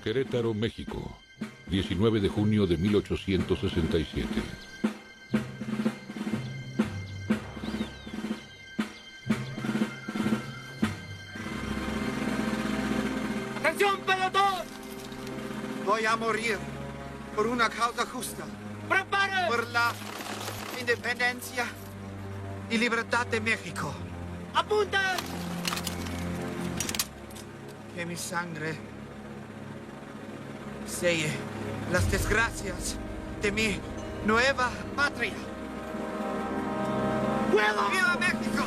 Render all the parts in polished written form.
Querétaro, México, 19 de junio de 1867. ¡Atención, pelotón! Voy a morir por una causa justa. ¡Prepare! Por la independencia y libertad de México. ¡Apunten! Que mi sangre selle las desgracias de mi nueva patria. ¡Fuego! ¡Viva México!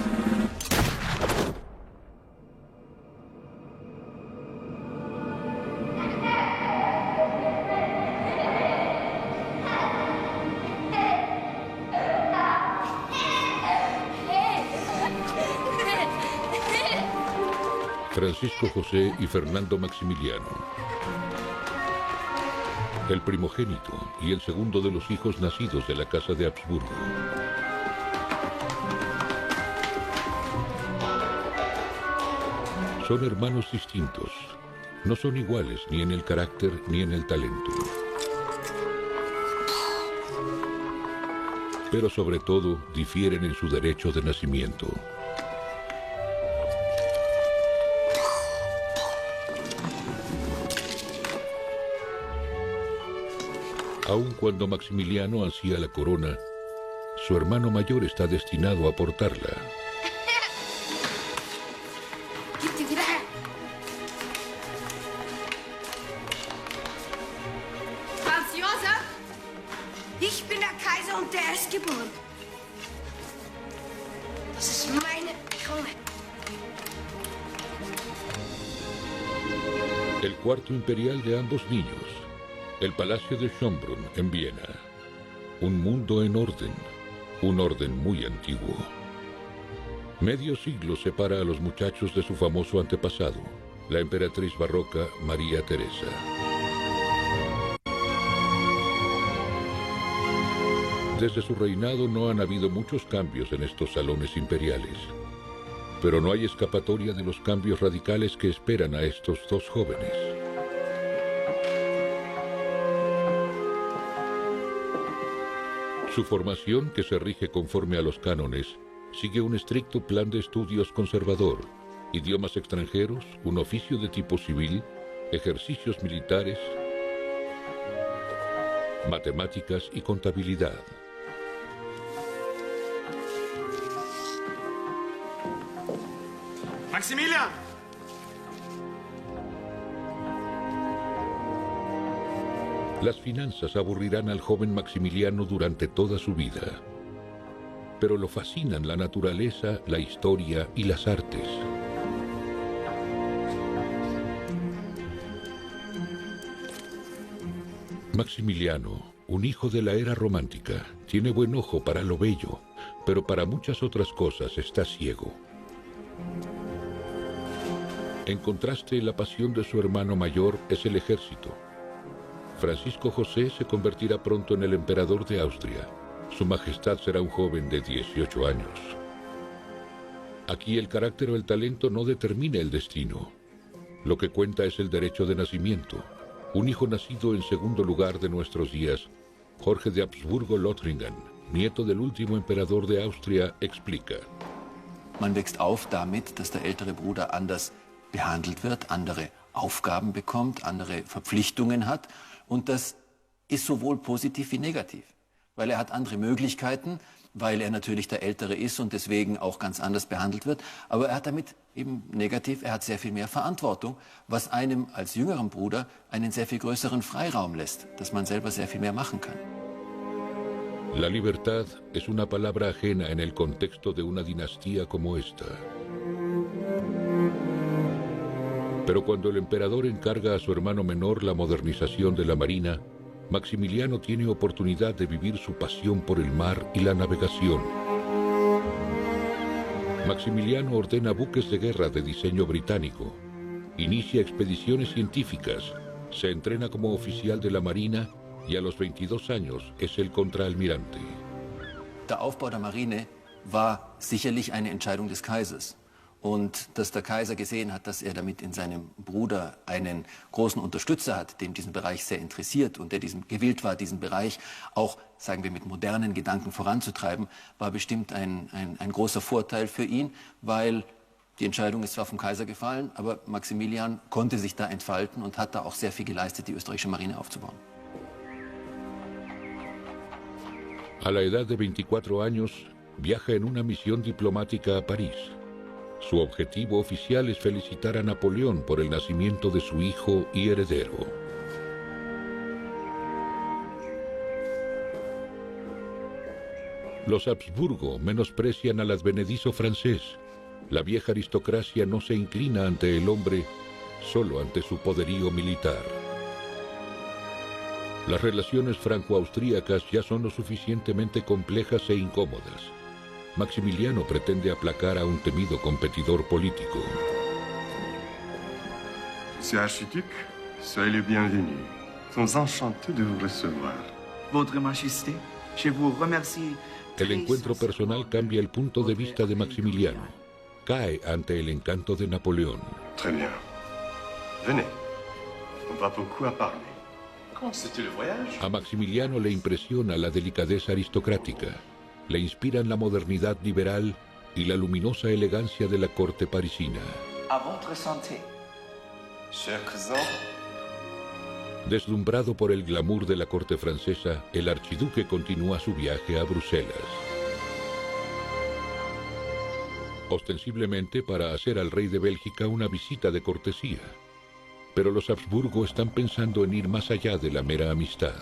Francisco José y Fernando Maximiliano. El primogénito y el segundo de los hijos nacidos de la Casa de Habsburgo. Son hermanos distintos. No son iguales ni en el carácter ni en el talento. Pero sobre todo difieren en su derecho de nacimiento. Aun cuando Maximiliano ansía la corona, su hermano mayor está destinado a portarla. Franz Josef, ich bin der Kaiser und der ist geboren. Das ist meine Krone. El cuarto imperial de ambos niños. El Palacio de Schönbrunn, en Viena. Un mundo en orden, un orden muy antiguo. Medio siglo separa a los muchachos de su famoso antepasado, la emperatriz barroca María Teresa. Desde su reinado no han habido muchos cambios en estos salones imperiales, pero no hay escapatoria de los cambios radicales que esperan a estos dos jóvenes. Su formación, que se rige conforme a los cánones, sigue un estricto plan de estudios conservador, idiomas extranjeros, un oficio de tipo civil, ejercicios militares, matemáticas y contabilidad. ¡Maximilian! Las finanzas aburrirán al joven Maximiliano durante toda su vida, pero lo fascinan la naturaleza, la historia y las artes. Maximiliano, un hijo de la era romántica, tiene buen ojo para lo bello, pero para muchas otras cosas está ciego. En contraste, la pasión de su hermano mayor es el ejército. Francisco José se convertirá pronto en el emperador de Austria. Su majestad será un joven de 18 años. Aquí el carácter o el talento no determina el destino. Lo que cuenta es el derecho de nacimiento. Un hijo nacido en segundo lugar de nuestros días, Jorge de Habsburgo-Lothringen, nieto del último emperador de Austria, explica. Man wächst auf damit, dass der ältere Bruder anders behandelt wird, andere Aufgaben bekommt, andere Verpflichtungen hat. Und das ist sowohl positiv wie negativ, weil er hat andere Möglichkeiten, weil er natürlich der Ältere ist und deswegen auch ganz anders behandelt wird. Aber er hat damit eben negativ, er hat sehr viel mehr Verantwortung, was einem als jüngeren Bruder einen sehr viel größeren Freiraum lässt, dass man selber sehr viel mehr machen kann. La libertad es una palabra ajena en el contexto de una dinastía como esta. Pero cuando el emperador encarga a su hermano menor la modernización de la marina, Maximiliano tiene oportunidad de vivir su pasión por el mar y la navegación. Maximiliano ordena buques de guerra de diseño británico, inicia expediciones científicas, se entrena como oficial de la marina y a los 22 años es el contraalmirante. Der Aufbau der Marine war sicherlich eine Entscheidung des Kaisers. und dass der Kaiser gesehen hat, dass er damit in seinem Bruder einen großen Unterstützer hat, dem diesen Bereich sehr interessiert und der gewillt war, diesen Bereich auch, sagen wir, mit modernen Gedanken voranzutreiben, war bestimmt ein großer Vorteil für ihn, weil die Entscheidung ist zwar vom Kaiser gefallen, aber Maximilian konnte sich da entfalten und hat da auch sehr viel geleistet, die österreichische Marine aufzubauen. A la edad de 24 años, viaja en una misión diplomática a París. Su objetivo oficial es felicitar a Napoleón por el nacimiento de su hijo y heredero. Los Habsburgo menosprecian al advenedizo francés. La vieja aristocracia no se inclina ante el hombre, solo ante su poderío militar. Las relaciones franco-austríacas ya son lo suficientemente complejas e incómodas. Maximiliano pretende aplacar a un temido competidor político. Monsieur Archiduc, soyez le bienvenu. Nous sommes enchantés de vous recevoir. Votre Majesté, je vous remercie. El encuentro personal cambia el punto de vista de Maximiliano. Cae ante el encanto de Napoleón. Très bien. Venez. On va beaucoup à parler. Comment c'était le voyage? A Maximiliano le impresiona la delicadeza aristocrática. Le inspiran la modernidad liberal y la luminosa elegancia de la corte parisina. À votre santé. Cher cousin. Deslumbrado por el glamour de la corte francesa, el archiduque continúa su viaje a Bruselas. Ostensiblemente para hacer al rey de Bélgica una visita de cortesía. Pero los Habsburgo están pensando en ir más allá de la mera amistad.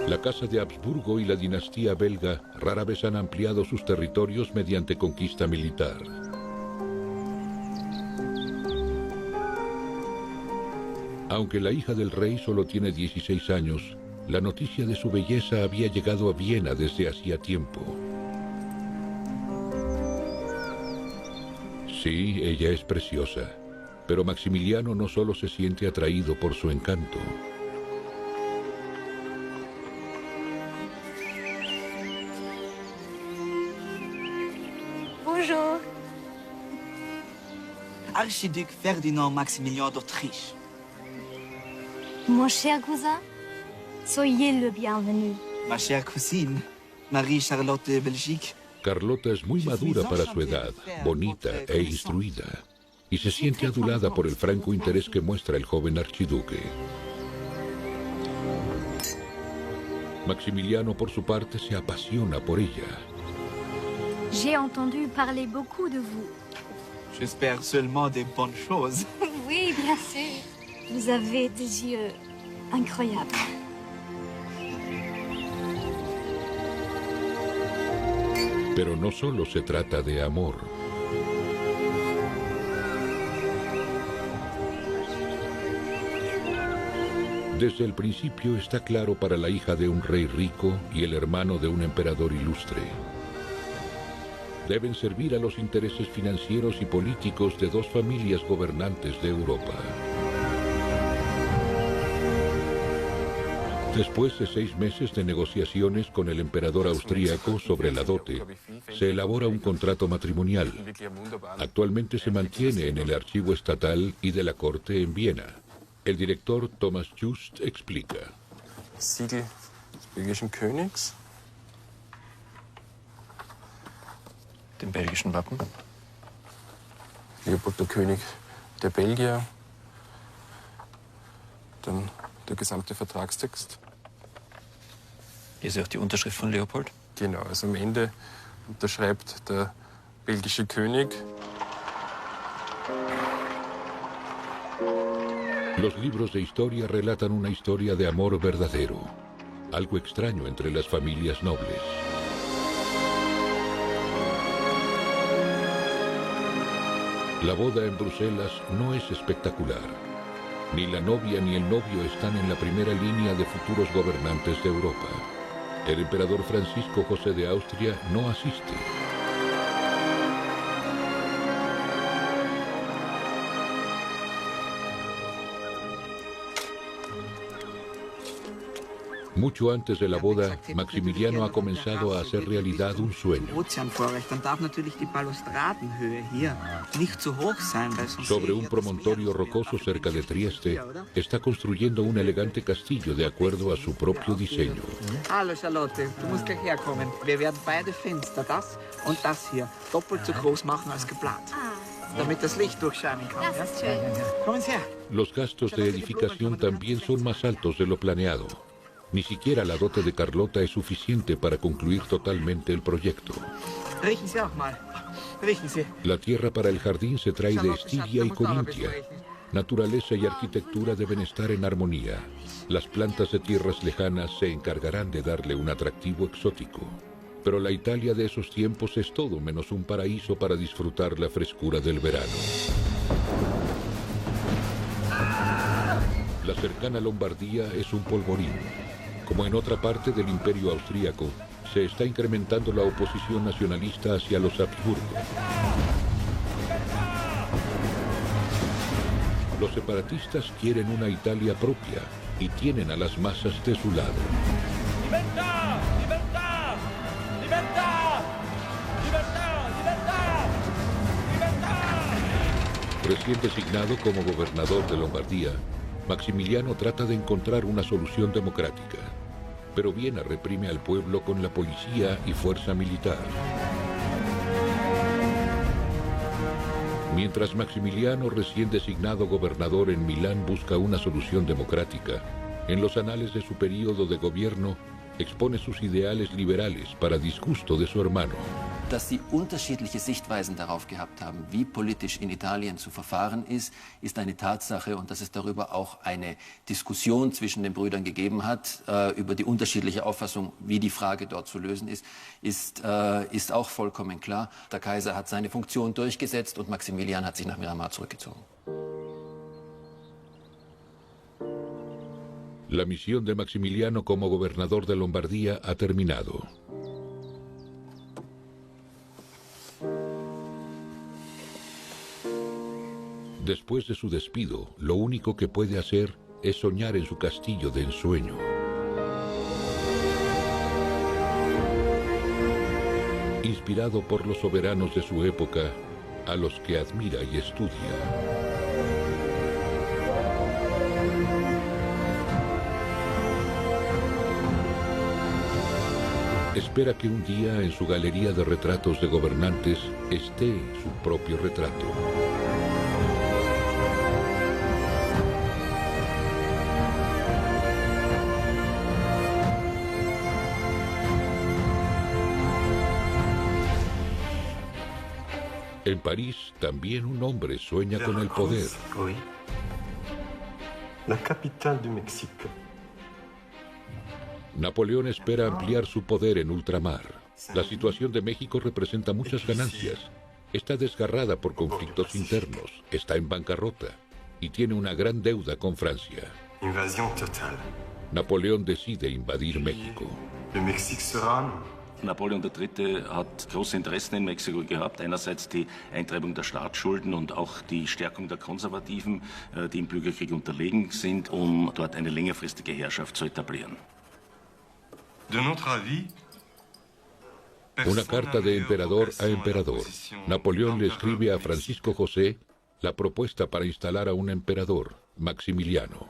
La Casa de Habsburgo y la dinastía belga rara vez han ampliado sus territorios mediante conquista militar. Aunque la hija del rey solo tiene 16 años, la noticia de su belleza había llegado a Viena desde hacía tiempo. Sí, ella es preciosa, pero Maximiliano no solo se siente atraído por su encanto. Bonjour. Archiduc Ferdinand Maximilien d'Autriche. Mon cher cousin, soyez le bienvenu. Ma chère cousine, Marie-Charlotte de Belgique. Carlota es muy madura para su edad, bonita e instruida, y se siente adulada por el franco interés que muestra el joven archiduque. Maximiliano, por su parte, se apasiona por ella. J'ai entendu parler beaucoup de vous. J'espère seulement des bonnes choses. Oui, bien sûr. Vous avez des yeux incroyables. Pero no solo se trata de amor. Desde el principio está claro para la hija de un rey rico y el hermano de un emperador ilustre. Deben servir a los intereses financieros y políticos de dos familias gobernantes de Europa. Después de 6 meses de negociaciones con el emperador austríaco sobre la dote, se elabora un contrato matrimonial. Actualmente se mantiene en el archivo estatal y de la corte en Viena. El director Thomas Just explica. Siegel des belgischen Königs, dem belgischen Wappen, Leopold der König der Belgier, dann der gesamte Vertragstext. Hier ist auch die Unterschrift von Leopold. Genau, also am Ende unterschreibt der belgische König. Los libros de historia relatan una historia de amor verdadero, algo extraño entre las familias nobles. La boda en Bruselas no es espectacular. Ni la novia ni el novio están en la primera línea de futuros gobernantes de Europa. El emperador Francisco José de Austria no asiste. Mucho antes de la boda, Maximiliano ha comenzado a hacer realidad un sueño. Sobre un promontorio rocoso cerca de Trieste, está construyendo un elegante castillo de acuerdo a su propio diseño. Hallo Charlotte, du musst gleich herkommen. Wir werden beide Fenster, das und das hier, doppelt so groß machen als geplant. Damit das Licht durchscheinen kann. Das ist schön. Kommen Sie her. Los gastos de edificación también son más altos de lo planeado. Ni siquiera la dote de Carlota es suficiente para concluir totalmente el proyecto. Riechen Sie auch mal. Riechen Sie. La tierra para el jardín se trae de Estiria y Corintia. Naturaleza y arquitectura deben estar en armonía. Las plantas de tierras lejanas se encargarán de darle un atractivo exótico. Pero la Italia de esos tiempos es todo menos un paraíso para disfrutar la frescura del verano. La cercana Lombardía es un polvorín. Como en otra parte del Imperio Austríaco, se está incrementando la oposición nacionalista hacia los Habsburgo. Los separatistas quieren una Italia propia y tienen a las masas de su lado. ¡Libertad! ¡Libertad! ¡Libertad! ¡Libertad! ¡Libertad! ¡Libertad! Recién designado como gobernador de Lombardía, Maximiliano trata de encontrar una solución democrática, pero Viena reprime al pueblo con la policía y fuerza militar. Mientras Maximiliano, recién designado gobernador en Milán, busca una solución democrática, en los anales de su período de gobierno expone sus ideales liberales para disgusto de su hermano. Dass sie unterschiedliche Sichtweisen darauf gehabt haben, wie politisch in Italien zu verfahren ist eine Tatsache. Und dass es darüber auch eine Diskussion zwischen den Brüdern gegeben hat, über die unterschiedliche Auffassung, wie die Frage dort zu lösen ist auch vollkommen klar. Der Kaiser hat seine Funktion durchgesetzt und Maximilian hat sich nach Miramar zurückgezogen. La misión de Maximiliano como gobernador de Lombardía ha terminado. Después de su despido, lo único que puede hacer es soñar en su castillo de ensueño. Inspirado por los soberanos de su época, a los que admira y estudia. Espera que un día en su galería de retratos de gobernantes esté su propio retrato. En París, también un hombre sueña con el poder. Oui. La capitale du Mexique. Napoleón espera ampliar su poder en ultramar. La situación de México representa muchas ganancias. Está desgarrada por conflictos internos, está en bancarrota y tiene una gran deuda con Francia. Invasion totale. Napoleón decide invadir México. Le Mexique sera. Napoleon III. Hat große Interessen in Mexiko gehabt. Einerseits die Eintreibung der Staatsschulden und auch die Stärkung der Konservativen, die im Bürgerkrieg unterlegen sind, um dort eine längerfristige Herrschaft zu etablieren. De notre avis, una carta de emperador a emperador. Napoleón le escribe a Francisco José la propuesta para instalar a un emperador, Maximiliano.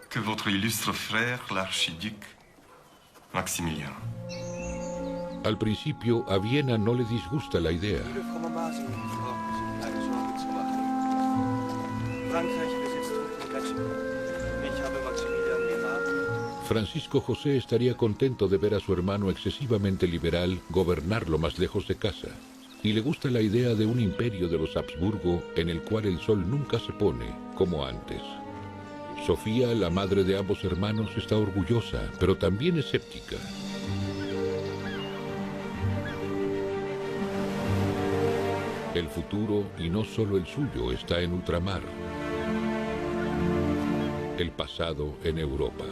Que votre illustre frère, l'archiduc Maximilien. Al principio, a Viena no le disgusta la idea. Francisco José estaría contento de ver a su hermano excesivamente liberal gobernar lo más lejos de casa, y le gusta la idea de un imperio de los Habsburgo en el cual el sol nunca se pone, como antes. Sofía, la madre de ambos hermanos, está orgullosa, pero también escéptica. El futuro, y no solo el suyo, está en ultramar. El pasado en Europa.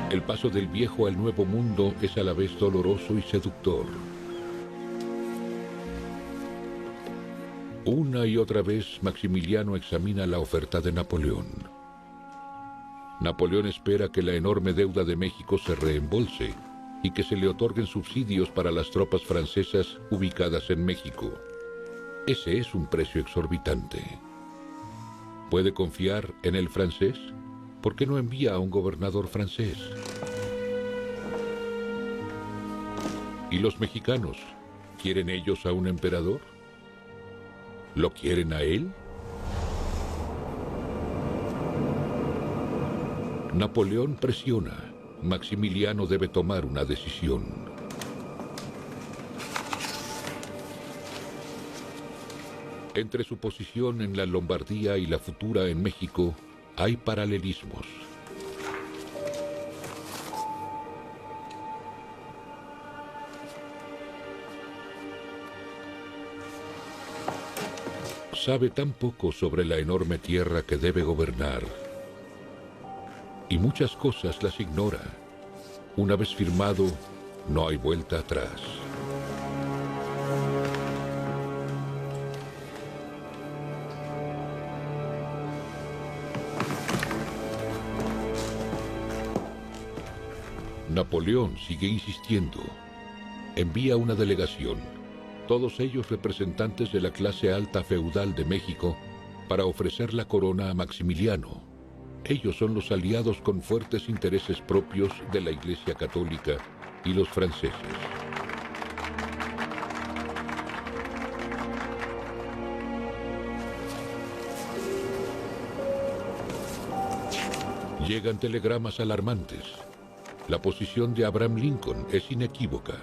El paso del viejo al nuevo mundo es a la vez doloroso y seductor. Una y otra vez Maximiliano examina la oferta de Napoleón. Napoleón espera que la enorme deuda de México se reembolse y que se le otorguen subsidios para las tropas francesas ubicadas en México. Ese es un precio exorbitante. ¿Puede confiar en el francés? ¿Por qué no envía a un gobernador francés? ¿Y los mexicanos? ¿Quieren ellos a un emperador? ¿Lo quieren a él? Napoleón presiona. Maximiliano debe tomar una decisión. Entre su posición en la Lombardía y la futura en México, hay paralelismos. Sabe tan poco sobre la enorme tierra que debe gobernar. Y muchas cosas las ignora. Una vez firmado, no hay vuelta atrás. Napoleón sigue insistiendo. Envía una delegación, todos ellos representantes de la clase alta feudal de México, para ofrecer la corona a Maximiliano. Ellos son los aliados con fuertes intereses propios de la Iglesia Católica y los franceses. Llegan telegramas alarmantes. La posición de Abraham Lincoln es inequívoca.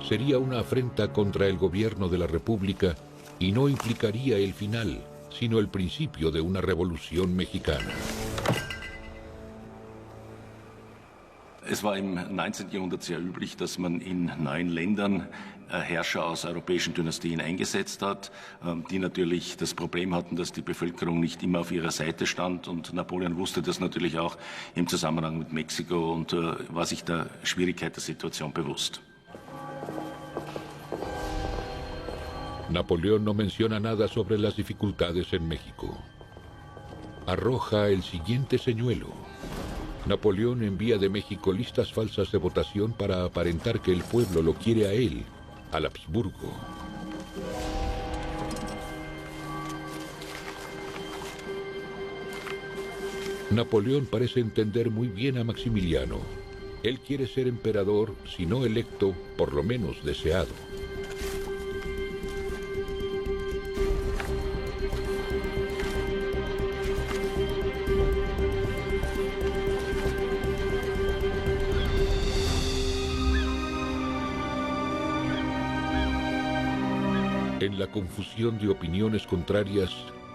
Sería una afrenta contra el gobierno de la República y no implicaría el final, sino el principio de una revolución mexicana. Es war im 19. Jahrhundert sehr üblich, dass man in neuen Ländern Herrscher aus europäischen Dynastien eingesetzt hat, die natürlich das Problem hatten, dass die Bevölkerung nicht immer auf ihrer Seite stand. Und Napoleon wusste das natürlich auch im Zusammenhang mit Mexiko und war sich der Schwierigkeit der Situation bewusst. Napoleón no menciona nada sobre las dificultades en México. Arroja el siguiente señuelo. Napoleón envía de México listas falsas de votación para aparentar que el pueblo lo quiere a él, al Habsburgo. Napoleón parece entender muy bien a Maximiliano. Él quiere ser emperador, si no electo, por lo menos deseado. En la confusión de opiniones contrarias,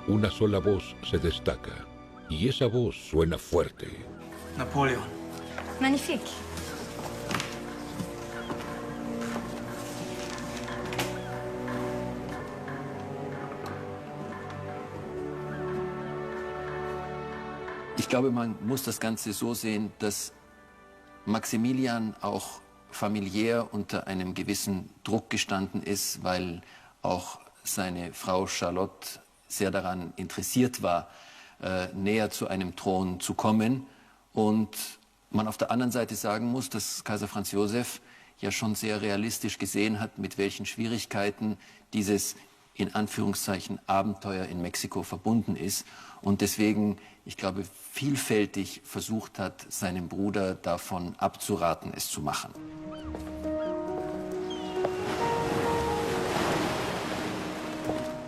una sola voz se destaca. Y esa voz suena fuerte. Napoleon. Magnifique. Ich glaube, man muss das Ganze so sehen, dass Maximilian auch familiär unter einem gewissen Druck gestanden ist, weil auch seine Frau Charlotte sehr daran interessiert war, näher zu einem Thron zu kommen. Und man auf der anderen Seite sagen muss, dass Kaiser Franz Josef ja schon sehr realistisch gesehen hat, mit welchen Schwierigkeiten dieses in Anführungszeichen Abenteuer in Mexiko verbunden ist und deswegen, ich glaube, vielfältig versucht hat, seinem Bruder davon abzuraten, es zu machen.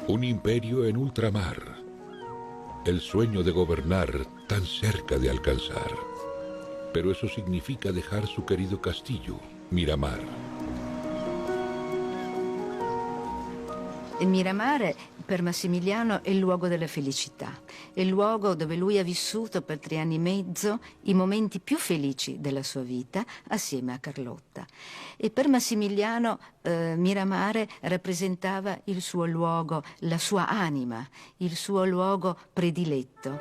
Un imperio en ultramar. El sueño de gobernar tan cerca de alcanzar. Pero eso significa dejar su querido castillo, Miramar. Miramar per Massimiliano è il luogo della felicità, è il luogo dove lui ha vissuto per 3 anni e mezzo i momenti più felici della sua vita assieme a Carlotta. E per Massimiliano Miramar rappresentava il suo luogo, la sua anima, il suo luogo prediletto.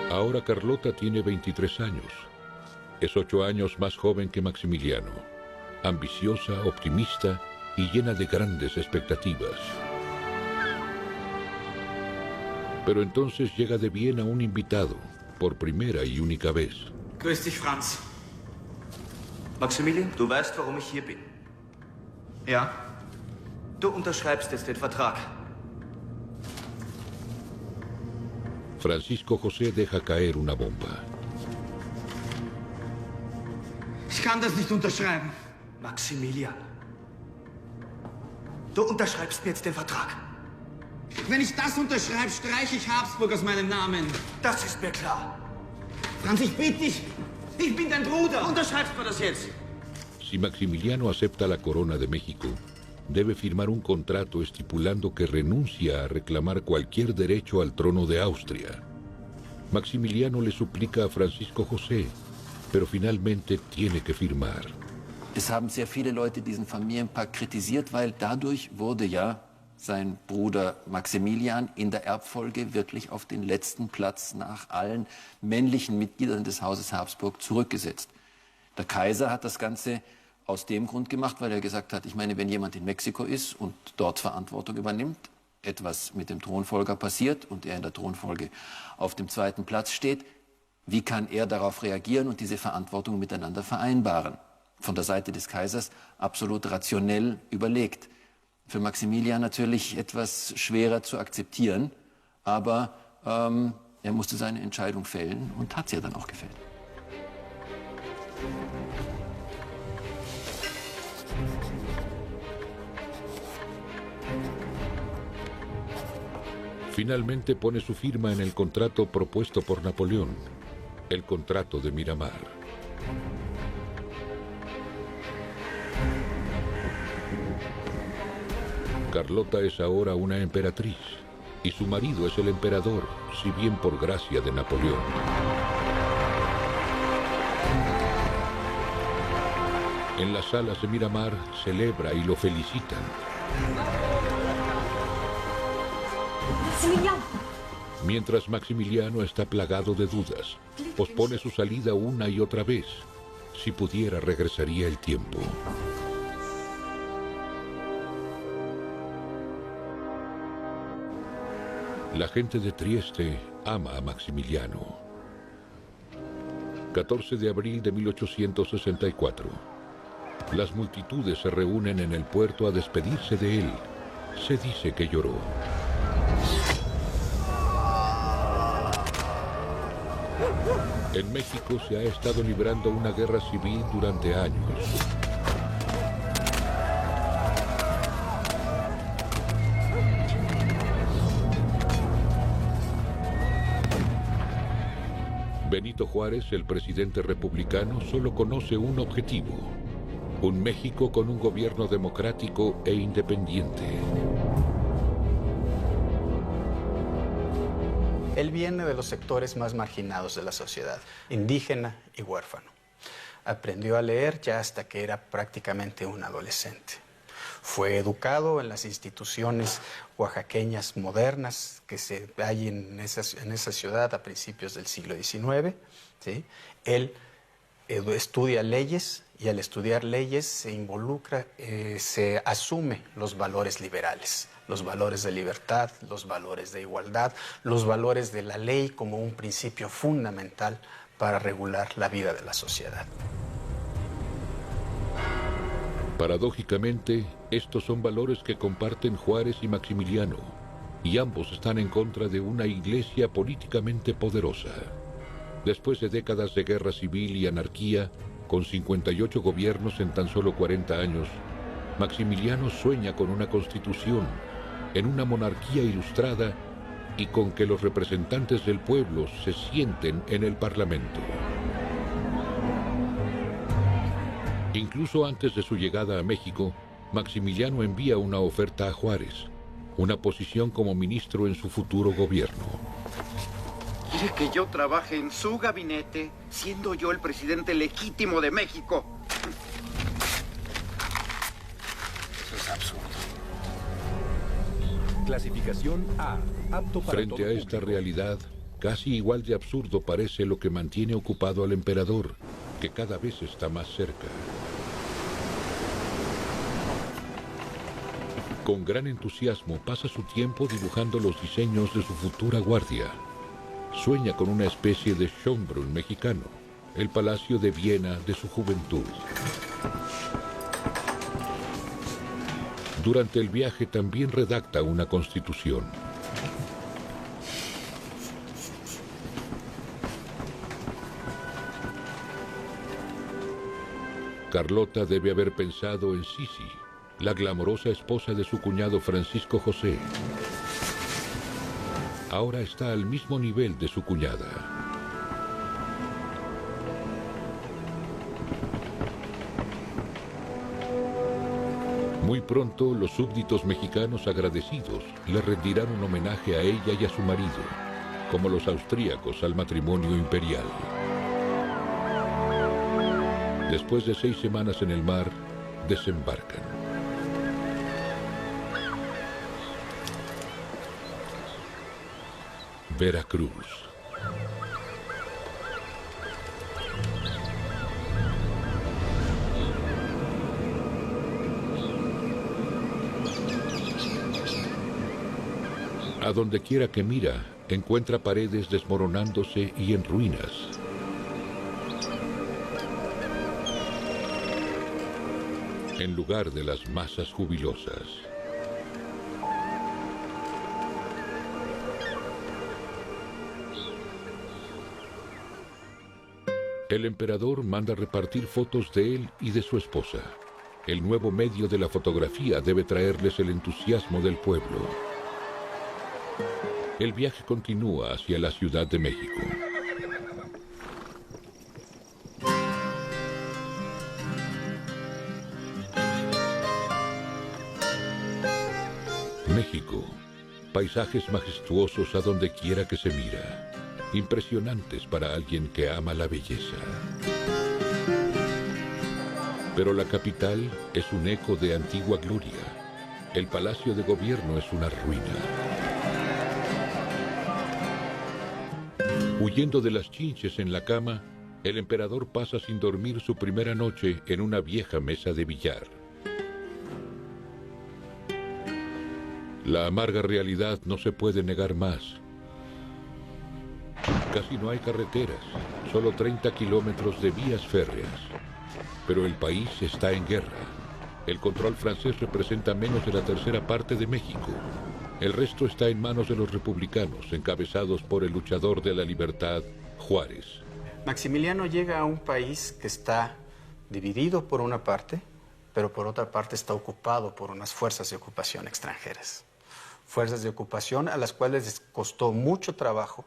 Ahora Carlota tiene 23 años. Es 8 años más joven que Maximiliano, ambiciosa, optimista y llena de grandes expectativas. Pero entonces llega de Viena un invitado, por primera y única vez. Grüß dich, Franz. Maximilian, du weißt, warum ich hier bin. Ja? Du unterschreibst jetzt den Vertrag. Francisco José deja caer una bomba. Ich kann das nicht unterschreiben. Maximilian, du unterschreibst mir jetzt den Vertrag. Wenn ich das unterschreibe, streiche ich Habsburg aus meinem Namen. Das ist mir klar. Franz, ich bitte dich. Ich bin dein Bruder. Unterschreibst mir das jetzt. Si Maximiliano acepta la corona de México, debe firmar un contrato estipulando que renuncia a reclamar cualquier derecho al trono de Austria. Maximiliano le suplica a Francisco José, pero finalmente tiene que firmar. Es haben sehr viele Leute diesen Familienpakt kritisiert, weil dadurch wurde ja sein Bruder Maximilian in der Erbfolge wirklich auf den letzten Platz nach allen männlichen Mitgliedern des Hauses Habsburg zurückgesetzt. Der Kaiser hat das Ganze aus dem Grund gemacht, weil er gesagt hat, ich meine, wenn jemand in Mexiko ist und dort Verantwortung übernimmt, etwas mit dem Thronfolger passiert und er in der Thronfolge auf dem zweiten Platz steht, wie kann er darauf reagieren und diese Verantwortung miteinander vereinbaren? Von der Seite des Kaisers absolut rationell überlegt. Für Maximilian natürlich etwas schwerer zu akzeptieren, aber er musste seine Entscheidung fällen und hat sie ja dann auch gefällt. Finalmente pone su firma en el contrato propuesto por Napoleón, el contrato de Miramar. Carlota es ahora una emperatriz y su marido es el emperador, si bien por gracia de Napoleón. En las salas de Miramar celebra y lo felicitan. Maximiliano. Mientras Maximiliano está plagado de dudas, pospone su salida una y otra vez. Si pudiera, regresaría el tiempo. La gente de Trieste ama a Maximiliano. 14 de abril de 1864. Las multitudes se reúnen en el puerto a despedirse de él. Se dice que lloró. En México se ha estado librando una guerra civil durante años. Benito Juárez, el presidente republicano, solo conoce un objetivo: un México con un gobierno democrático e independiente. Él viene de los sectores más marginados de la sociedad, indígena y huérfano. Aprendió a leer ya hasta que era prácticamente un adolescente. Fue educado en las instituciones oaxaqueñas modernas que se hay en esa ciudad a principios del siglo XIX. ¿Sí? Él estudia leyes y al estudiar leyes se involucra, se asume los valores liberales, los valores de libertad, los valores de igualdad, los valores de la ley como un principio fundamental para regular la vida de la sociedad. Paradójicamente, estos son valores que comparten Juárez y Maximiliano, y ambos están en contra de una iglesia políticamente poderosa. Después de décadas de guerra civil y anarquía, con 58 gobiernos en tan solo 40 años, Maximiliano sueña con una constitución, en una monarquía ilustrada y con que los representantes del pueblo se sienten en el Parlamento. Incluso antes de su llegada a México, Maximiliano envía una oferta a Juárez, una posición como ministro en su futuro gobierno. ¿Quiere que yo trabaje en su gabinete, siendo yo el presidente legítimo de México? Eso es absurdo. Clasificación A. Apto para Frente a esta realidad, casi igual de absurdo parece lo que mantiene ocupado al emperador, que cada vez está más cerca. Con gran entusiasmo pasa su tiempo dibujando los diseños de su futura guardia. Sueña con una especie de Schönbrunn mexicano, el Palacio de Viena de su juventud. Durante el viaje también redacta una constitución. Carlota debe haber pensado en Sisi, la glamorosa esposa de su cuñado Francisco José. Ahora está al mismo nivel de su cuñada. Muy pronto, los súbditos mexicanos agradecidos le rendirán un homenaje a ella y a su marido, como los austríacos al matrimonio imperial. Después de 6 semanas en el mar, desembarcan. Veracruz. A donde quiera que mira, encuentra paredes desmoronándose y en ruinas. En lugar de las masas jubilosas. El emperador manda repartir fotos de él y de su esposa. El nuevo medio de la fotografía debe traerles el entusiasmo del pueblo. El viaje continúa hacia la Ciudad de México. México, paisajes majestuosos a donde quiera que se mira, impresionantes para alguien que ama la belleza. Pero la capital es un eco de antigua gloria. El palacio de gobierno es una ruina. Huyendo de las chinches en la cama, el emperador pasa sin dormir su primera noche en una vieja mesa de billar. La amarga realidad no se puede negar más. Casi no hay carreteras, solo 30 kilómetros de vías férreas. Pero el país está en guerra. El control francés representa menos de la tercera parte de México. El resto está en manos de los republicanos, encabezados por el luchador de la libertad, Juárez. Maximiliano llega a un país que está dividido por una parte, pero por otra parte está ocupado por unas fuerzas de ocupación extranjeras. Fuerzas de ocupación a las cuales les costó mucho trabajo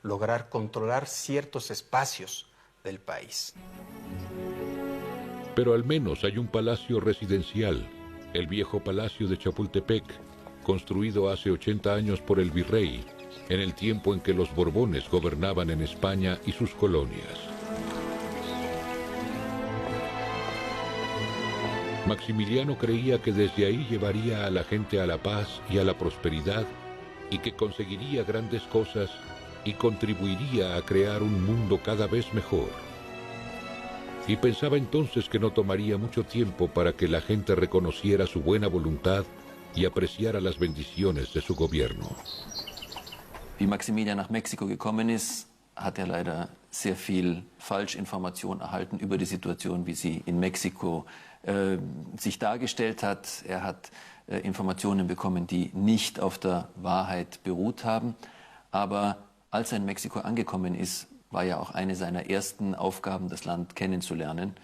lograr controlar ciertos espacios del país. Pero al menos hay un palacio residencial, el viejo Palacio de Chapultepec, construido hace 80 años por el virrey, en el tiempo en que los Borbones gobernaban en España y sus colonias. Maximiliano creía que desde ahí llevaría a la gente a la paz y a la prosperidad, y que conseguiría grandes cosas y contribuiría a crear un mundo cada vez mejor. Y pensaba entonces que no tomaría mucho tiempo para que la gente reconociera su buena voluntad y apreciara las bendiciones de su gobierno. Wie Maximilian nach Mexiko gekommen ist, hat er leider sehr viel Falschinformation erhalten über die Situation, wie sie in Mexiko sich dargestellt hat. Er hat Informationen bekommen, die nicht auf der Wahrheit beruht haben. Aber als er in Mexiko angekommen ist, war ja auch eine seiner ersten Aufgaben, das Land kennenzulernen.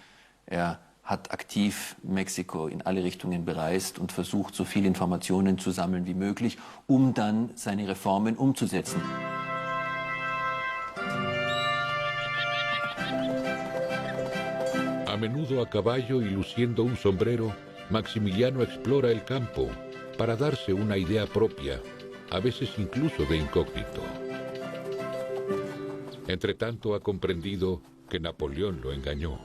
Er hat aktiv Mexiko in alle Richtungen bereist und versucht, so viele Informationen zu sammeln wie möglich, um dann seine Reformen umzusetzen. A menudo a caballo y luciendo un sombrero, Maximiliano explora el campo para darse una idea propia, a veces incluso de incógnito. Entretanto ha comprendido que Napoleón lo engañó.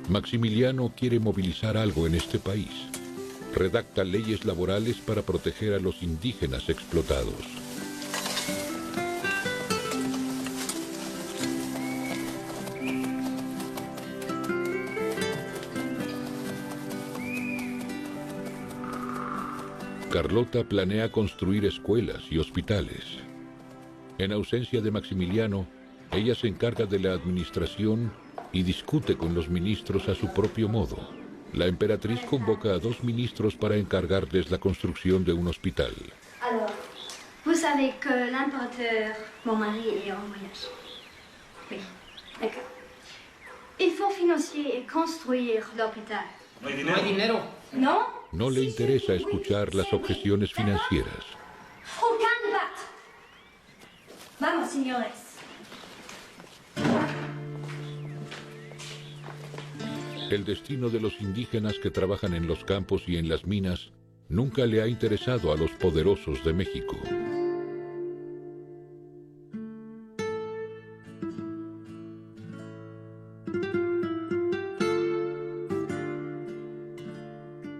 Maximiliano quiere movilizar algo en este país. Redacta leyes laborales para proteger a los indígenas explotados. Carlota planea construir escuelas y hospitales. En ausencia de Maximiliano, ella se encarga de la administración y discute con los ministros a su propio modo. La emperatriz convoca a 2 ministros para encargarles la construcción de un hospital. Alors, vous savez que l'impérateur, mon mari, est en voyage. Oui, d'accord. Il faut financer et construire l'hôpital. No hay dinero. ¿No? No le interesa escuchar las objeciones financieras. Aucun debate. Vamos, señores. El destino de los indígenas que trabajan en los campos y en las minas nunca le ha interesado a los poderosos de México.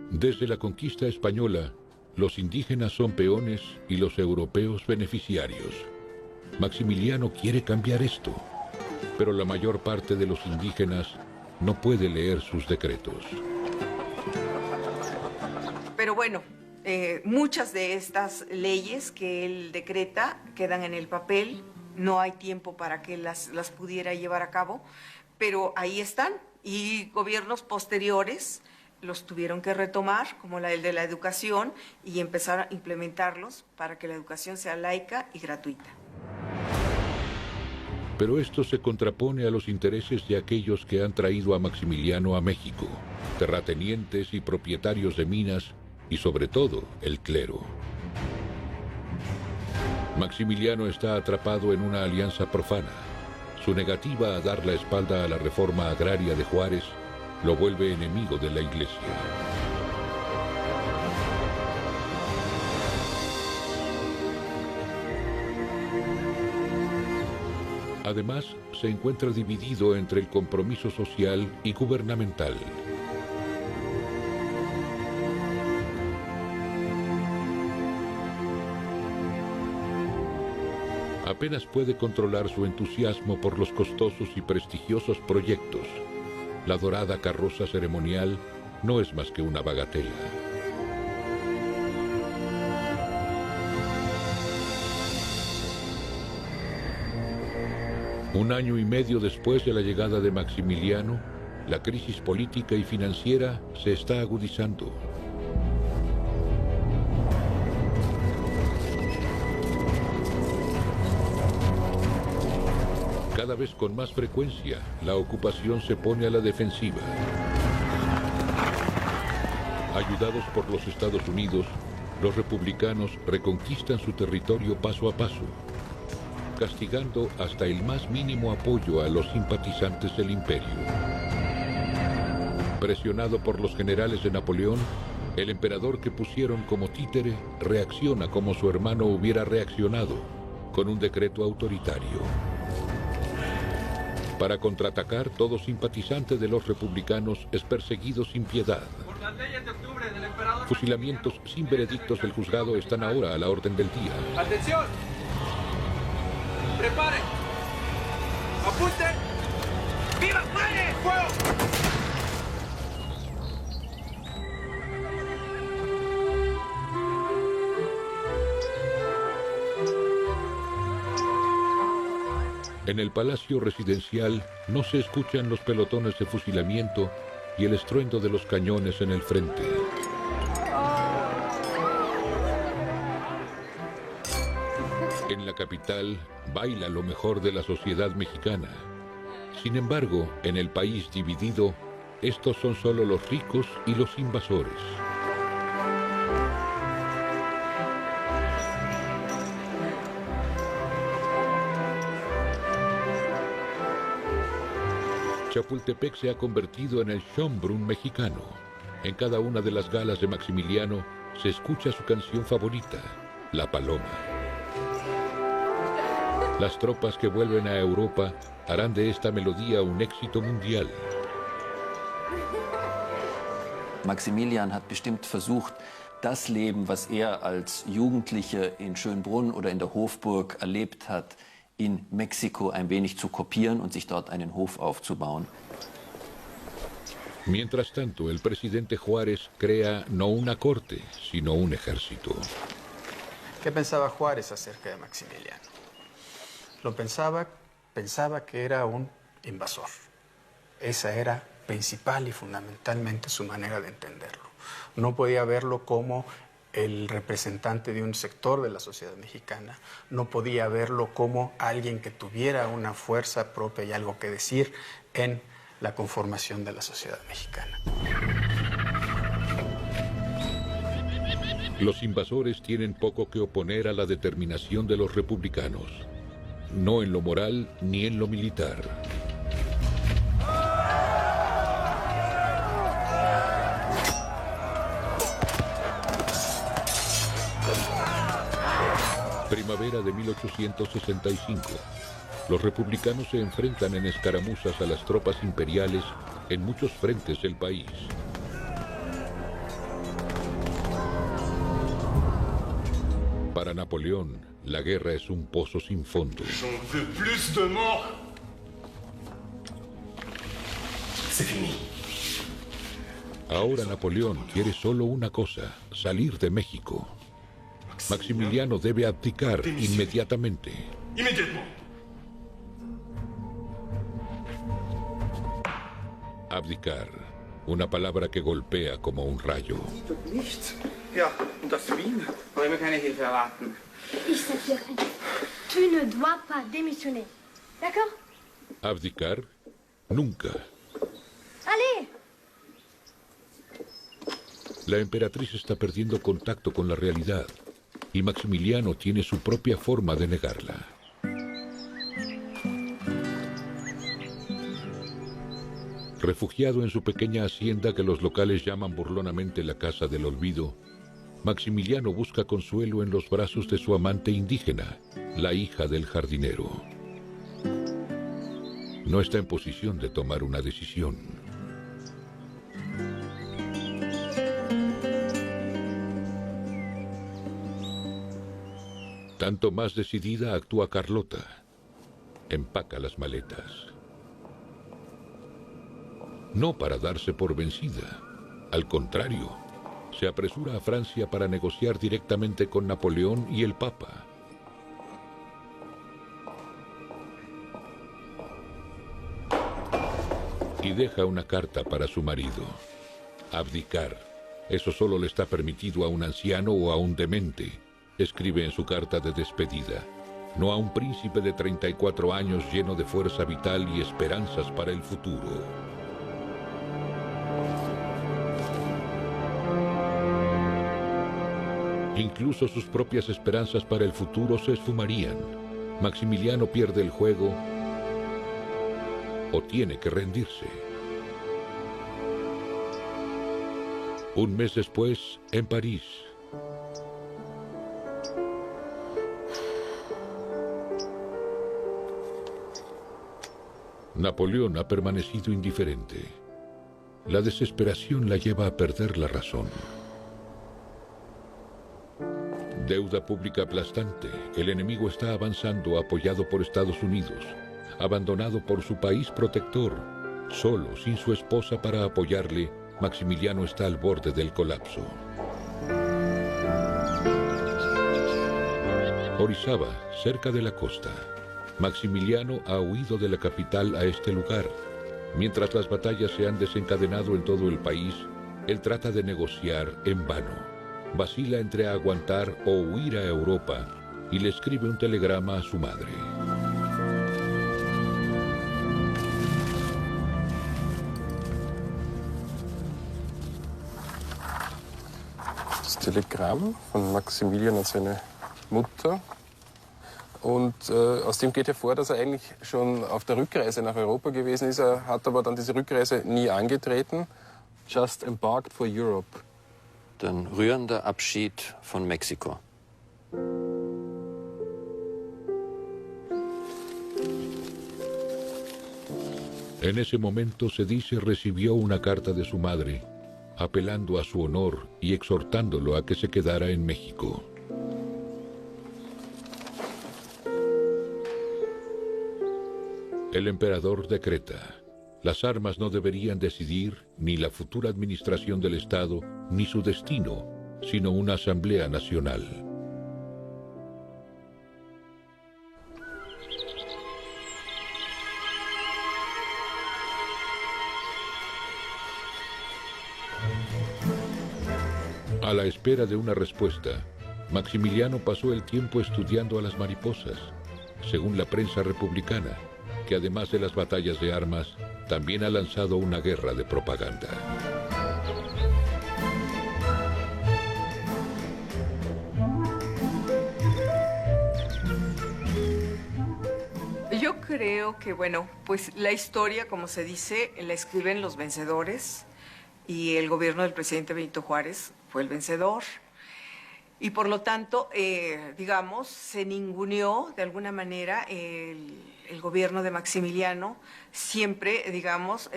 Desde la conquista española, los indígenas son peones y los europeos beneficiarios. Maximiliano quiere cambiar esto, pero la mayor parte de los indígenas no puede leer sus decretos. Pero bueno, muchas de estas leyes que él decreta quedan en el papel, no hay tiempo para que las pudiera llevar a cabo, pero ahí están, y gobiernos posteriores los tuvieron que retomar, como el de la educación, y empezar a implementarlos para que la educación sea laica y gratuita. Pero esto se contrapone a los intereses de aquellos que han traído a Maximiliano a México, terratenientes y propietarios de minas, y sobre todo el clero. Maximiliano está atrapado en una alianza profana. Su negativa a dar la espalda a la reforma agraria de Juárez lo vuelve enemigo de la Iglesia. Además, se encuentra dividido entre el compromiso social y gubernamental. Apenas puede controlar su entusiasmo por los costosos y prestigiosos proyectos. La dorada carroza ceremonial no es más que una bagatela. Un año y medio después de la llegada de Maximiliano, la crisis política y financiera se está agudizando. Cada vez con más frecuencia, la ocupación se pone a la defensiva. Ayudados por los Estados Unidos, los republicanos reconquistan su territorio paso a paso, castigando hasta el más mínimo apoyo a los simpatizantes del imperio. Presionado por los generales de Napoleón, el emperador que pusieron como títere reacciona como su hermano hubiera reaccionado, con un decreto autoritario. Para contraatacar, todo simpatizante de los republicanos es perseguido sin piedad. Fusilamientos sin veredictos del juzgado están ahora a la orden del día. ¡Atención! ¡Prepare! ¡Apunte! ¡Viva Juárez! ¡Fuego! En el palacio residencial no se escuchan los pelotones de fusilamiento y el estruendo de los cañones en el frente. En la capital baila lo mejor de la sociedad mexicana. Sin embargo, en el país dividido, estos son solo los ricos y los invasores. Chapultepec se ha convertido en el Schönbrunn mexicano. En cada una de las galas de Maximiliano se escucha su canción favorita, La Paloma. Las tropas que vuelven a Europa harán de esta melodía un éxito mundial. Maximilian hat bestimmt versucht, das Leben, was als Jugendlicher in Schönbrunn oder in der Hofburg erlebt hat, in Mexiko ein wenig zu kopieren und sich dort einen Hof aufzubauen. Mientras tanto, el presidente Juárez crea no una corte, sino un ejército. ¿Qué pensaba Juárez acerca de Maximiliano? Pensaba que era un invasor. Esa era principal y fundamentalmente su manera de entenderlo. No podía verlo como el representante de un sector de la sociedad mexicana, no podía verlo como alguien que tuviera una fuerza propia y algo que decir en la conformación de la sociedad mexicana. Los invasores tienen poco que oponer a la determinación de los republicanos, no en lo moral ni en lo militar. Primavera de 1865. Los republicanos se enfrentan en escaramuzas a las tropas imperiales en muchos frentes del país. Para Napoleón, la guerra es un pozo sin fondo. J'en veux plus de morts. C'est fini. Ahora Napoleón quiere solo una cosa, salir de México. Maximiliano debe abdicar inmediatamente. Immédiatement. Abdicar, una palabra que golpea como un rayo. Nicht. Ja, und das Wien? Wollen wir keine Hilfe erwarten? Ich sag dir eins. Tu ne dois pas démissionner. D'accord? Abdicar, nunca. Allez! La emperatriz está perdiendo contacto con la realidad y Maximiliano tiene su propia forma de negarla. Refugiado en su pequeña hacienda que los locales llaman burlonamente la Casa del Olvido, Maximiliano busca consuelo en los brazos de su amante indígena, la hija del jardinero. No está en posición de tomar una decisión. Tanto más decidida actúa Carlota. Empaca las maletas. No para darse por vencida. Al contrario, se apresura a Francia para negociar directamente con Napoleón y el Papa. Y deja una carta para su marido. Abdicar. Eso solo le está permitido a un anciano o a un demente, escribe en su carta de despedida. No a un príncipe de 34 años lleno de fuerza vital y esperanzas para el futuro. Incluso sus propias esperanzas para el futuro se esfumarían. Maximiliano pierde el juego o tiene que rendirse. Un mes después, en París. Napoleón ha permanecido indiferente. La desesperación la lleva a perder la razón. Deuda pública aplastante. El enemigo está avanzando apoyado por Estados Unidos, abandonado por su país protector. Solo, sin su esposa para apoyarle, Maximiliano está al borde del colapso. Orizaba, cerca de la costa. Maximiliano ha huido de la capital a este lugar. Mientras las batallas se han desencadenado en todo el país, él trata de negociar en vano. Vacila entre aguantar o huir a Europa y le escribe un telegrama a su madre. Das Telegramm von Maximilian an seine Mutter. Und aus dem geht hervor, dass er eigentlich schon auf der Rückreise nach Europa gewesen ist. Er hat aber dann diese Rückreise nie angetreten. Just embarked for Europe. Ein rührender Abschied von Mexiko. En ese momento se dice recibió una carta de su madre, apelando a su honor y exhortándolo a que se quedara en México. El emperador decreta: Las armas no deberían decidir ni la futura administración del Estado ni su destino, sino una Asamblea Nacional. A la espera de una respuesta, Maximiliano pasó el tiempo estudiando a las mariposas, según la prensa republicana, que además de las batallas de armas, también ha lanzado una guerra de propaganda. Yo creo que, bueno, pues la historia, como se dice, la escriben los vencedores y el gobierno del presidente Benito Juárez fue el vencedor. Y por lo tanto, digamos, se ninguneó de alguna manera el gobierno de Maximiliano, siempre, digamos,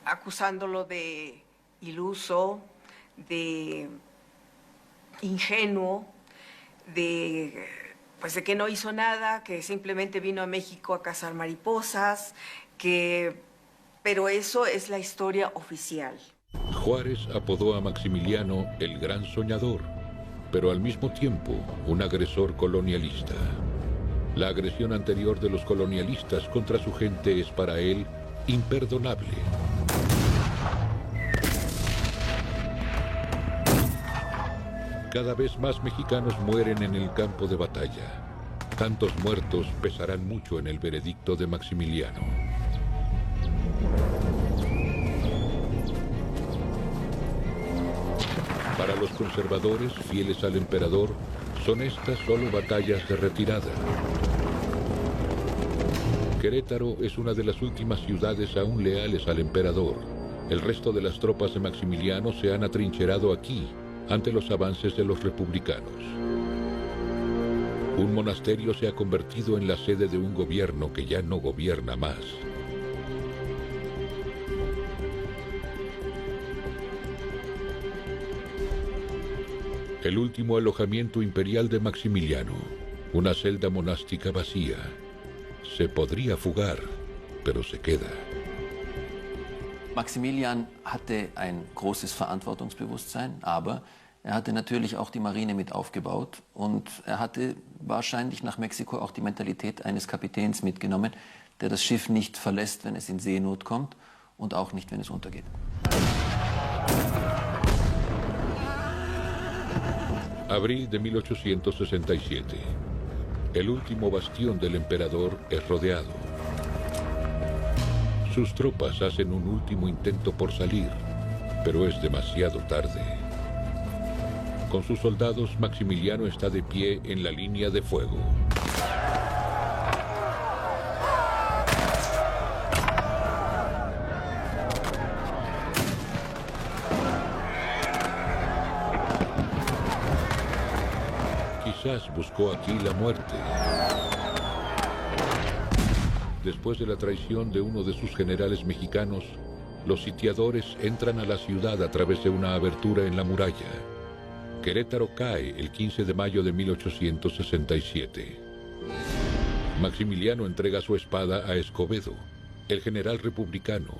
acusándolo de iluso, de ingenuo, de que no hizo nada, que simplemente vino a México a cazar mariposas, pero eso es la historia oficial. Juárez apodó a Maximiliano el Gran Soñador, pero al mismo tiempo un agresor colonialista. La agresión anterior de los colonialistas contra su gente es para él imperdonable. Cada vez más mexicanos mueren en el campo de batalla. Tantos muertos pesarán mucho en el veredicto de Maximiliano. Para los conservadores, fieles al emperador, son estas solo batallas de retirada. Querétaro es una de las últimas ciudades aún leales al emperador. El resto de las tropas de Maximiliano se han atrincherado aquí, ante los avances de los republicanos. Un monasterio se ha convertido en la sede de un gobierno que ya no gobierna más. El último alojamiento imperial de Maximiliano, una celda monástica vacía. Se podría fugar, pero se queda. Maximilian hatte ein großes Verantwortungsbewusstsein, aber er hatte natürlich auch die Marine mit aufgebaut und er hatte wahrscheinlich nach Mexiko auch die Mentalität eines Kapitäns mitgenommen, der das Schiff nicht verlässt, wenn es in Seenot kommt und auch nicht, wenn es untergeht. Abril de 1867. El último bastión del emperador es rodeado. Sus tropas hacen un último intento por salir, pero es demasiado tarde. Con sus soldados, Maximiliano está de pie en la línea de fuego. Quizás buscó aquí la muerte. Después de la traición de uno de sus generales mexicanos, los sitiadores entran a la ciudad a través de una abertura en la muralla. Querétaro cae el 15 de mayo de 1867. Maximiliano entrega su espada a Escobedo, el general republicano,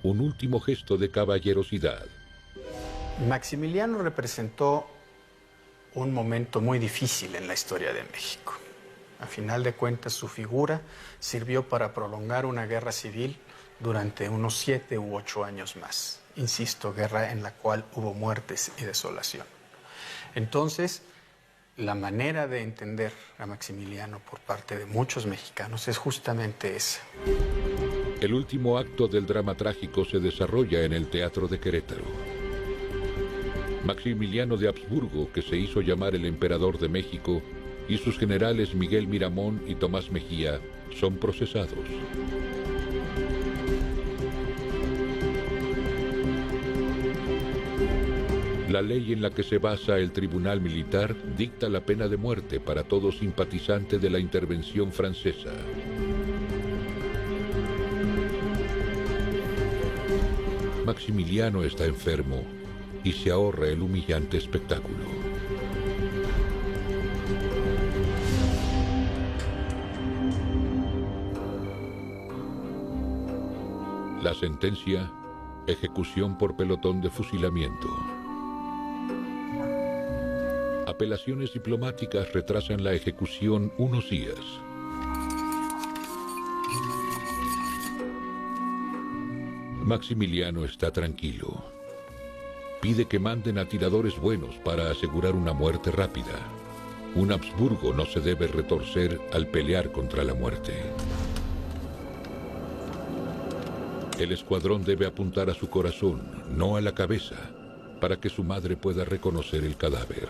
un último gesto de caballerosidad. Maximiliano representó un momento muy difícil en la historia de México. A final de cuentas, su figura sirvió para prolongar una guerra civil durante unos 7 u 8 años más. Insisto, guerra en la cual hubo muertes y desolación. Entonces, la manera de entender a Maximiliano por parte de muchos mexicanos es justamente esa. El último acto del drama trágico se desarrolla en el Teatro de Querétaro. Maximiliano de Habsburgo, que se hizo llamar el Emperador de México, y sus generales Miguel Miramón y Tomás Mejía son procesados. La ley en la que se basa el tribunal militar dicta la pena de muerte para todo simpatizante de la intervención francesa. Maximiliano está enfermo y se ahorra el humillante espectáculo. La sentencia: ejecución por pelotón de fusilamiento. Apelaciones diplomáticas retrasan la ejecución unos días. Maximiliano está tranquilo. Pide que manden a tiradores buenos para asegurar una muerte rápida. Un Habsburgo no se debe retorcer al pelear contra la muerte. El escuadrón debe apuntar a su corazón, no a la cabeza, para que su madre pueda reconocer el cadáver.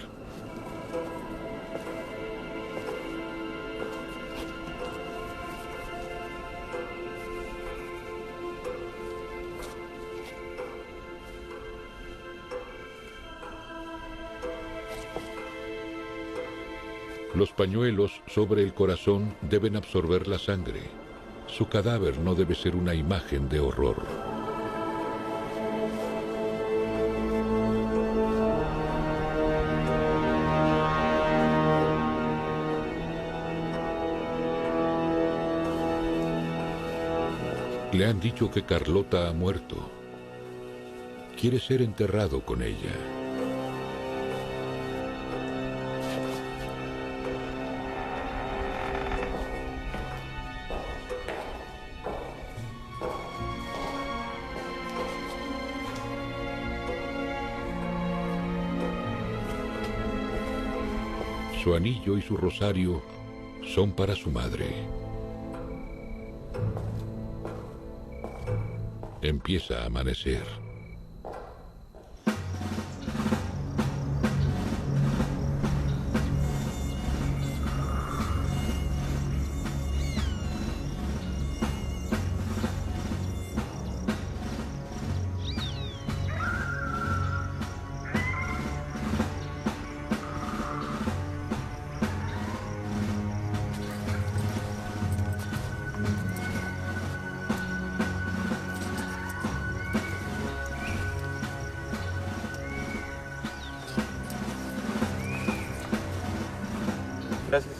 Los pañuelos sobre el corazón deben absorber la sangre. Su cadáver no debe ser una imagen de horror. Le han dicho que Carlota ha muerto. Quiere ser enterrado con ella. Su anillo y su rosario son para su madre. Empieza a amanecer. Gracias.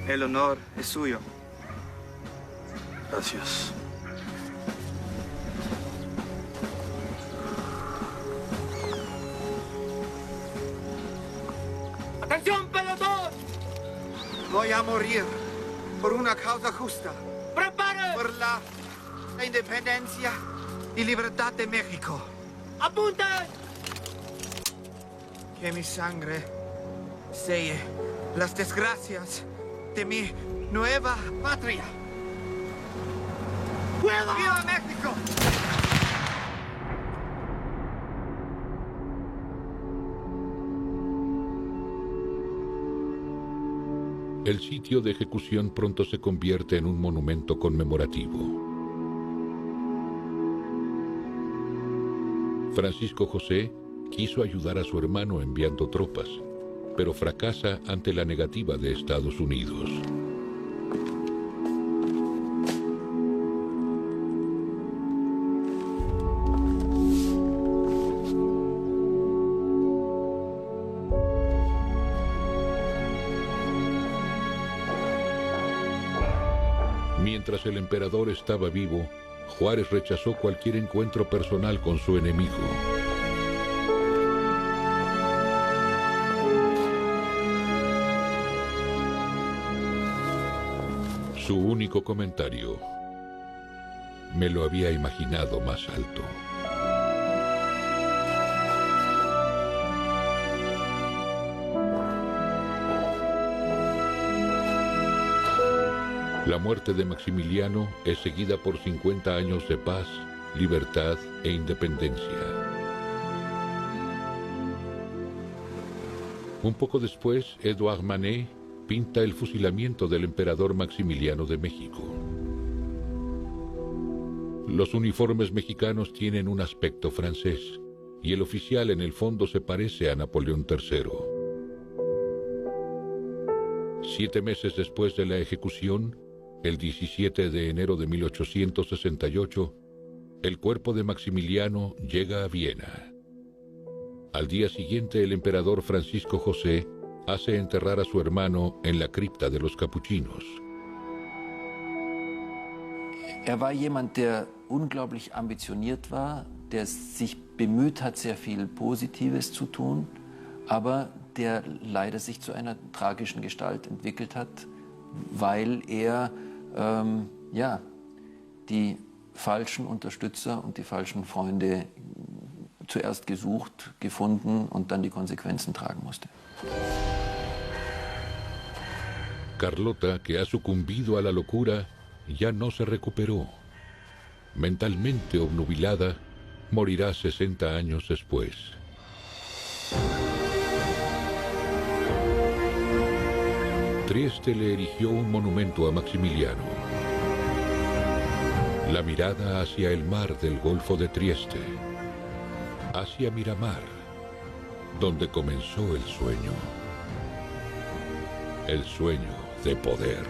El honor es suyo. Gracias. ¡Atención, pelotón! Voy a morir por una causa justa. ¡Prepare! Por la independencia y libertad de México. ¡Apunten! Que mi sangre selle las desgracias de mi nueva patria. ¡Viva México! El sitio de ejecución pronto se convierte en un monumento conmemorativo. Francisco José quiso ayudar a su hermano enviando tropas, pero fracasa ante la negativa de Estados Unidos. Mientras el emperador estaba vivo, Juárez rechazó cualquier encuentro personal con su enemigo. Su único comentario: me lo había imaginado más alto. La muerte de Maximiliano es seguida por 50 años de paz, libertad e independencia. Un poco después, Édouard Manet pinta el fusilamiento del emperador Maximiliano de México. Los uniformes mexicanos tienen un aspecto francés, y el oficial en el fondo se parece a Napoleón III. 7 meses después de la ejecución, el 17 de enero de 1868, el cuerpo de Maximiliano llega a Viena. Al día siguiente, el emperador Francisco José hace enterrar a su hermano en la cripta de los capuchinos. War jemand, der unglaublich ambitioniert war, der sich bemüht hat, sehr viel Positives zu tun, aber der leider sich zu einer tragischen Gestalt entwickelt hat, weil er die falschen Unterstützer und die falschen Freunde zuerst gesucht, gefunden und dann die Konsequenzen tragen musste. Carlota, que ha sucumbido a la locura, ya no se recuperó. Mentalmente obnubilada, morirá 60 años después. Trieste le erigió un monumento a Maximiliano. La mirada hacia el mar del Golfo de Trieste, hacia Miramar, donde comenzó el sueño de poder.